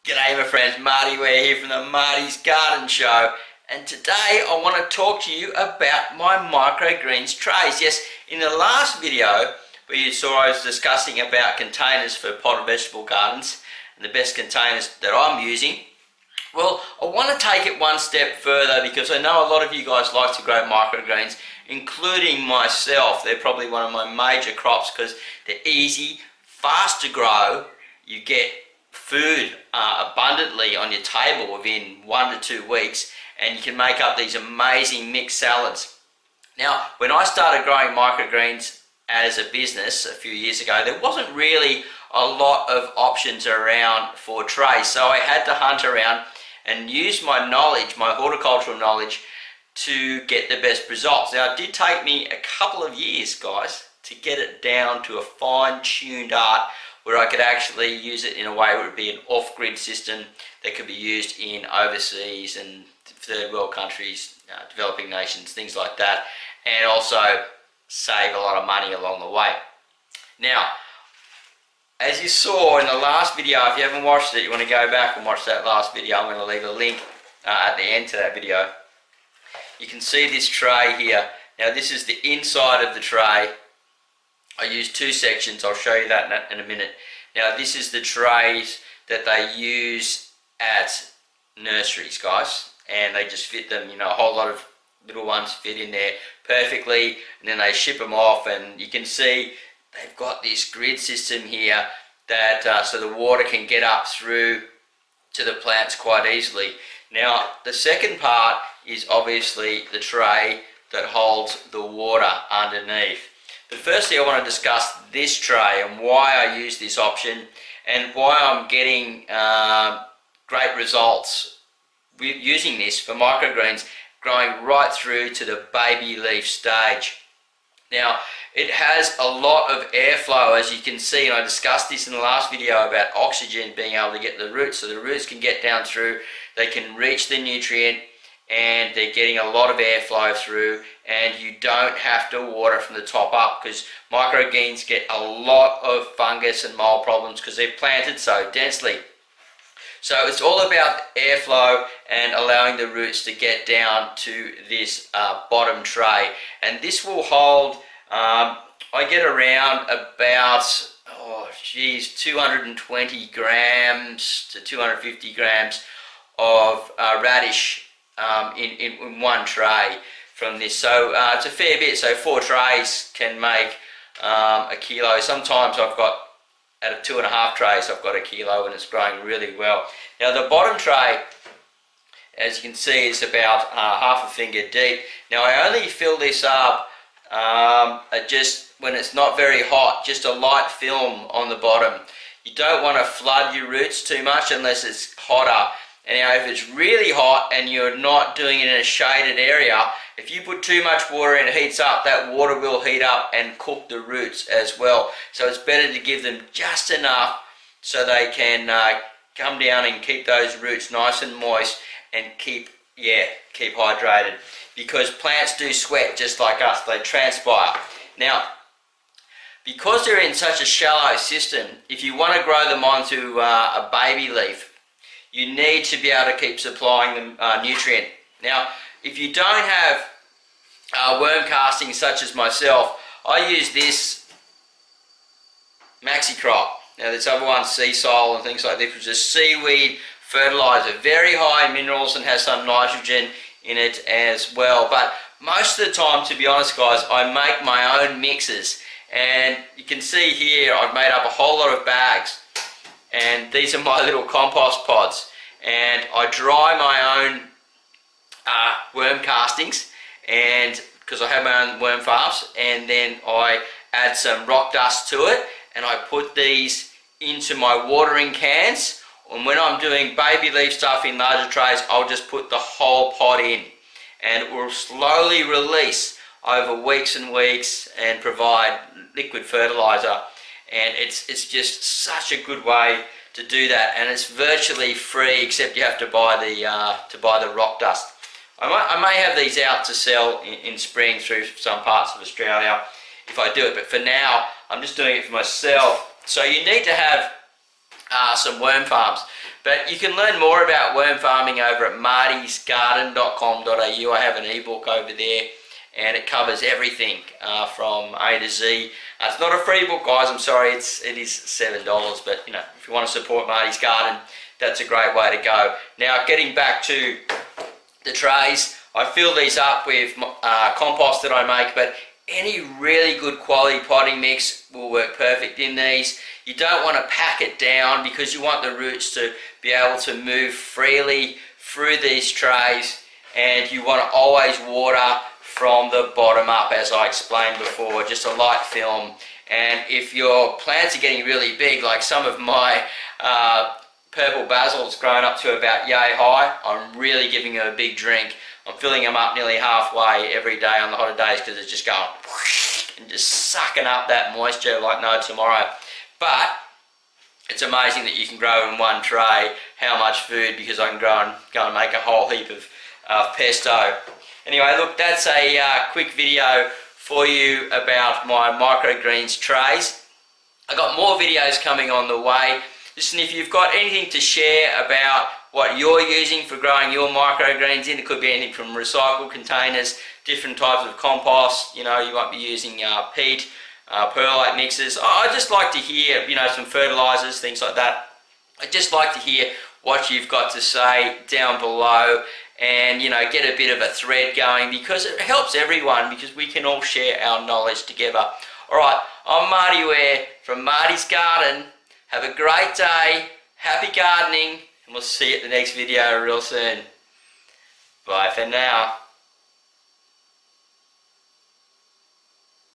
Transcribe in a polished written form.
G'day my friends, Marty Ware here from the Marty's Garden Show, and today I want to talk to you about my microgreens trays. Yes, in the last video where you saw I was discussing about containers for potted vegetable gardens and the best containers that I'm using, well, I want to take it one step further because I know a lot of you guys like to grow microgreens, including myself. They're probably one of my major crops because they're easy, fast to grow. You get food abundantly on your table within 1 to 2 weeks, and you can make up these amazing mixed salads. Now, when I started growing microgreens as a business a few years ago, there wasn't really a lot of options around for trays, so I had to hunt around and use my knowledge, my horticultural knowledge, to get the best results. Now, it did take me a couple of years, guys, to get it down to a fine-tuned art where I could actually use it in a way where it would be an off-grid system that could be used in overseas and third world countries, developing nations, things like that, and also save a lot of money along the way. Now, as you saw in the last video, if you haven't watched it, you want to go back and watch that last video. I'm going to leave a link at the end to that video. You can see this tray here. Now, this is the inside of the tray. I use 2 sections. I'll show you that in a minute. Now, this is the trays that they use at nurseries, guys, and they just fit them, you know, a whole lot of little ones fit in there perfectly, and then they ship them off, and you can see they've got this grid system here that so the water can get up through to the plants quite easily. Now, the second part is obviously the tray that holds the water underneath. But firstly, I want to discuss this tray and why I use this option and why I'm getting great results with using this for microgreens, growing right through to the baby leaf stage. Now, it has a lot of airflow, as you can see, and I discussed this in the last video about oxygen being able to get the roots, so the roots can get down through, they can reach the nutrient, and they're getting a lot of airflow through, and you don't have to water from the top up because microgreens get a lot of fungus and mold problems because they're planted so densely. So it's all about airflow and allowing the roots to get down to this bottom tray, and this will hold, I get around about, 220 grams to 250 grams of radish in one tray from this. So it's a fair bit, so 4 trays can make a kilo. Sometimes I've got, out of 2.5 trays, I've got a kilo, and it's growing really well. Now, the bottom tray, as you can see, is about half a finger deep. Now, I only fill this up just when it's not very hot, just a light film on the bottom. You don't want to flood your roots too much unless it's hotter. And now, if it's really hot and you're not doing it in a shaded area, if you put too much water and it heats up, that water will heat up and cook the roots as well. So it's better to give them just enough so they can come down and keep those roots nice and moist and keep hydrated. Because plants do sweat just like us, they transpire. Now, because they're in such a shallow system, if you want to grow them onto a baby leaf, you need to be able to keep supplying them nutrient. Now, if you don't have worm castings such as myself, I use this Maxi Crop. Now, there's other ones, sea soil and things like this, which is seaweed fertilizer, very high in minerals and has some nitrogen in it as well. But most of the time, to be honest, guys, I make my own mixes, and you can see here I've made up a whole lot of bags. And these are my little compost pods, and I dry my own worm castings, and because I have my own worm farms, and then I add some rock dust to it, and I put these into my watering cans. And when I'm doing baby leaf stuff in larger trays, I'll just put the whole pot in, and it will slowly release over weeks and weeks and provide liquid fertilizer. And it's just such a good way to do that, and it's virtually free, except you have to buy the rock dust. I may have these out to sell in spring through some parts of Australia if I do it, but for now I'm just doing it for myself. So you need to have some worm farms. But you can learn more about worm farming over at martysgarden.com.au. I have an ebook over there, and it covers everything from A to Z. It's not a free book, guys. I'm sorry, it is $7. But you know, if you want to support Marty's Garden, that's a great way to go. Now, getting back to the trays, I fill these up with compost that I make, but any really good quality potting mix will work perfect in these. You don't want to pack it down because you want the roots to be able to move freely through these trays, and you want to always water from the bottom up, as I explained before, just a light film. And if your plants are getting really big, like some of my purple basil's grown up to about yay high, I'm really giving them a big drink. I'm filling them up nearly halfway every day on the hotter days because it's just going and just sucking up that moisture like no tomorrow. But it's amazing that you can grow in one tray how much food, because I can go and make a whole heap of pesto. Anyway, look, that's a quick video for you about my microgreens trays. I've got more videos coming on the way. Listen, if you've got anything to share about what you're using for growing your microgreens in, it could be anything from recycled containers, different types of compost, you know, you might be using peat, perlite mixes. I'd just like to hear, you know, some fertilizers, things like that. I'd just like to hear what you've got to say down below, and you know, get a bit of a thread going, because it helps everyone, because we can all share our knowledge together. Alright, I'm Marty Ware from Marty's Garden. Have a great day, happy gardening, and we'll see you at the next video real soon. Bye for now.